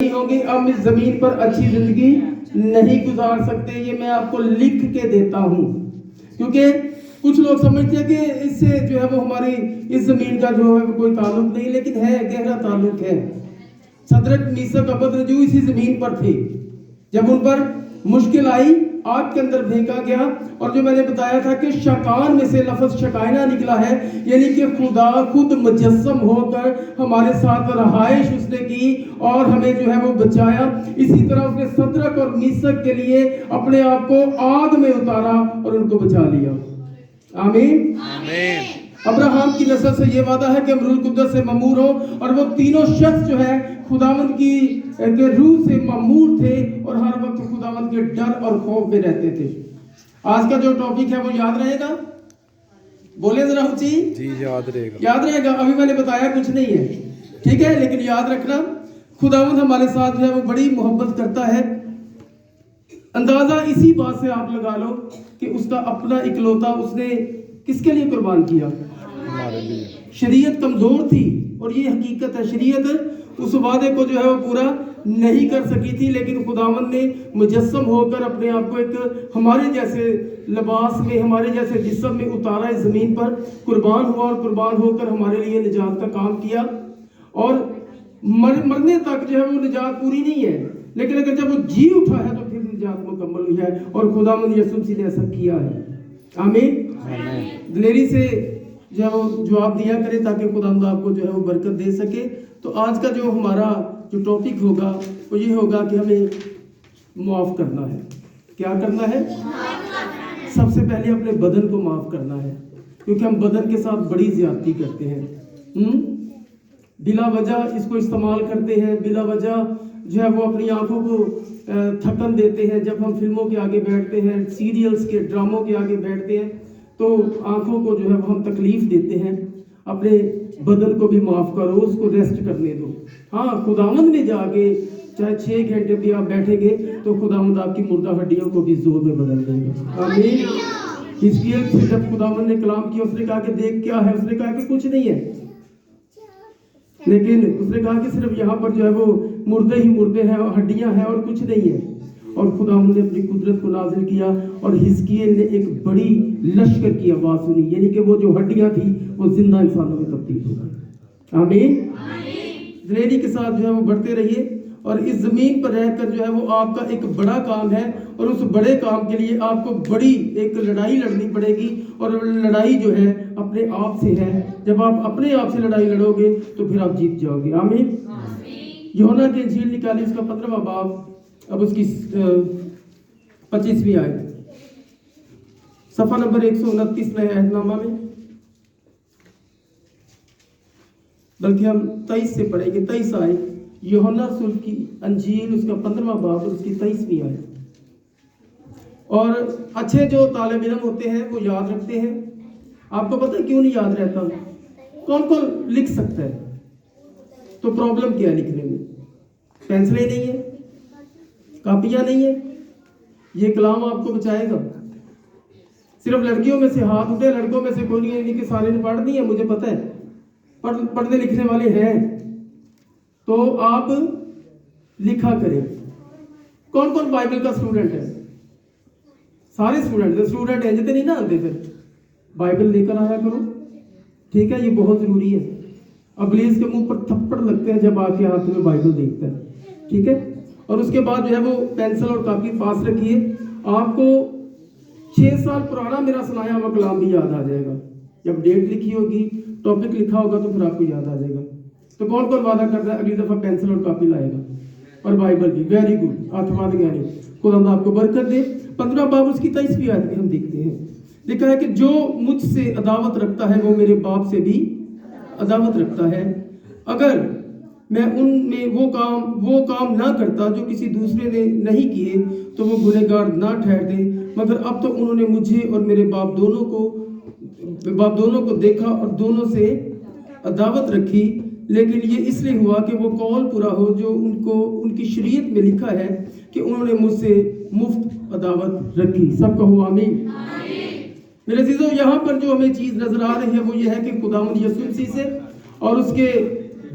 ہوں گے ہم اس زمین پر اچھی زندگی نہیں گزار سکتے. یہ میں آپ کو لکھ کے دیتا ہوں, کیونکہ کچھ لوگ سمجھتے ہیں کہ اس سے جو ہے وہ ہماری اس زمین کا جو ہے کوئی تعلق نہیں, لیکن ہے, گہرا تعلق ہے. صدرک میثاق ابدنجو اسی زمین پر تھے جب ان پر مشکل آئی, آگ کے اندر پھینکا گیا. اور جو میں نے بتایا تھا کہ شقان میں سے لفظ شقائنہ نکلا ہے, یعنی کہ خدا خود مجسم ہو کر ہمارے ساتھ رہائش اس نے کی اور ہمیں جو ہے وہ بچایا. اسی طرح اس نے صدرک اور میثاق کے لیے اپنے آپ کو آگ میں اتارا اور ان کو بچا لیا. آمین. ابراہم کی نسل سے یہ وعدہ ہے کہ ہم روح القدس سے ممور ہو, اور وہ تینوں شخص جو ہے خداوند کی روح سے ممور تھے اور ہر وقت خداوند کے ڈر اور خوف میں رہتے تھے. آج کا جو ٹاپک ہے وہ یاد رہے گا, بولے ذرا اونچی. جی یاد رہے گا. یاد رہے گا. ابھی میں نے بتایا کچھ نہیں ہے, ٹھیک ہے, لیکن یاد رکھنا خداوند ہمارے ساتھ جو ہے وہ بڑی محبت کرتا ہے. اندازہ اسی بات سے آپ لگا لو کہ اس کا اپنا اکلوتا اس نے کس کے لیے قربان کیا؟ ہمارے لیے. شریعت کمزور تھی, اور یہ حقیقت ہے, شریعت اس وعدے کو جو ہے وہ پورا نہیں کر سکی تھی, لیکن خداوند نے مجسم ہو کر اپنے آپ کو ایک ہمارے جیسے لباس میں, ہمارے جیسے جسم میں اتارا, اس زمین پر قربان ہوا اور قربان ہو کر ہمارے لیے نجات کا کام کیا. اور مرنے تک جو ہے وہ نجات پوری نہیں ہے, لیکن اگر جب وہ جی اٹھا ہے تو پھر نجات مکمل ہوئی ہے, اور خداوند یسوع مسیح نے ایسا کیا ہے. آمین. دلیری سے جو ہے وہ جواب دیا کرے تاکہ خداوند آپ کو جو ہے وہ برکت دے سکے. تو آج کا جو ہمارا جو ٹاپک ہوگا وہ یہ ہوگا کہ ہمیں معاف کرنا ہے. کیا کرنا ہے؟ سب سے پہلے اپنے بدن کو معاف کرنا ہے, کیونکہ ہم بدن کے ساتھ بڑی زیادتی کرتے ہیں. بلا وجہ اس کو استعمال کرتے ہیں, بلا وجہ جو ہے وہ اپنی آنکھوں کو تھکن دیتے ہیں. جب ہم فلموں کے آگے بیٹھتے ہیں, سیریلز کے, ڈراموں کے آگے بیٹھتے ہیں, تو آنکھوں کو جو ہے وہ ہم تکلیف دیتے ہیں. اپنے بدن کو بھی معاف کرو, اس کو ریسٹ کرنے دو. ہاں, خداوند میں جا کے چاہے 6 گھنٹے بھی آپ بیٹھیں گے تو خداوند آپ کی مردہ ہڈیوں کو بھی زور میں بدل دے گا. آمین. حزقیل سے جب خداوند نے کلام کیا, اس نے کہا کہ دیکھ کیا ہے, اس نے کہا کہ کچھ نہیں ہے, لیکن اس نے کہا کہ صرف یہاں پر جو ہے وہ مردے ہی مردے ہیں, ہڈیاں ہیں, اور کچھ نہیں ہے. اور خداوند نے اپنی قدرت کو نازل کیا, اور حزقیل نے ایک بڑی لشکر کی آواز سنی, یعنی کہ وہ جو ہڈیاں تھی وہ زندہ انسانوں میں تبدیل ہو گئی. آمین. دلیری کے ساتھ جو ہے وہ بڑھتے رہیے, اور اس زمین پر رہ کر جو ہے وہ آپ کا ایک بڑا کام ہے, اور اس بڑے کام کے لیے آپ کو بڑی ایک لڑائی لڑنی پڑے گی, اور لڑائی جو ہے اپنے آپ سے ہے. جب آپ اپنے آپ سے لڑائی لڑو گے تو پھر آپ جیت جاؤ گے. آمین. یوحنا کی انجیل نکالی, اس کا 15واں باب, اب اس کی 25ویں آیت, صفحہ نمبر 129 نئے عہد نامہ میں, بلکہ ہم 23 سے پڑھیں گے. 23 آیت, یوحنا رسول کی انجیل, اس کا 15واں باب, اس کی 23ویں آیت. اور اچھے جو طالب علم ہوتے ہیں وہ یاد رکھتے ہیں. آپ کو پتہ ہے کیوں نہیں یاد رہتا؟ کون کون لکھ سکتا ہے؟ تو پرابلم کیا ہے لکھنے میں؟ پینسلیں نہیں ہے, کاپیاں نہیں ہے. یہ کلام آپ کو بچائے گا. صرف لڑکیوں میں سے ہاتھ اٹھے, لڑکوں میں سے کوئی نہیں کہ سارے نے پڑھ دی ہے, مجھے پتہ ہے پڑھنے لکھنے والے ہیں, تو آپ لکھا کریں. کون کون بائبل کا اسٹوڈنٹ ہے؟ سارے اسٹوڈنٹ ہیں جتنے نہیں نہ آتے, پھر بائبل لے کر آیا کرو, ٹھیک ہے. یہ بہت ضروری ہے. ابلیس کے منہ پر تھپڑ لگتے ہیں جب آپ کے ہاتھ میں بائبل دیکھتا ہے, ٹھیک ہے. اور اس کے بعد جو ہے وہ پینسل اور کاپی پاس رکھیے. آپ کو 6 سال پرانا میرا سنایا ہوا کلام بھی یاد آ جائے گا. جب ڈیٹ لکھی ہوگی, ٹاپک لکھا ہوگا, تو پھر آپ کو یاد آ جائے گا. تو کون کون وعدہ کرتا ہے اگلی دفعہ پینسل اور کاپی لائے گا, اور بائبل بھی؟ ویری گڈ, آتما گیانی, خدا آپ کو برکت دے. 15 باب اس کی 23ویں آیت میں ہم دیکھتے ہیں, لکھا ہے کہ جو مجھ سے عداوت رکھتا ہے وہ میرے باپ سے بھی عداوت رکھتا ہے. اگر میں ان میں وہ کام نہ کرتا جو کسی دوسرے نے نہیں کیے تو وہ گنہگار نہ ٹھہرتے, مگر اب تو انہوں نے مجھے اور میرے باپ دونوں کو دیکھا اور دونوں سے عداوت رکھی. لیکن یہ اس لیے ہوا کہ وہ قول پورا ہو جو ان کی شریعت میں لکھا ہے کہ انہوں نے مجھ سے مفت عداوت رکھی. سب کہو آمین. میرے عزیزو, یہاں پر جو ہمیں چیز نظر آ رہی ہے وہ یہ ہے کہ خداوند یسوع مسیح سے اور اس کے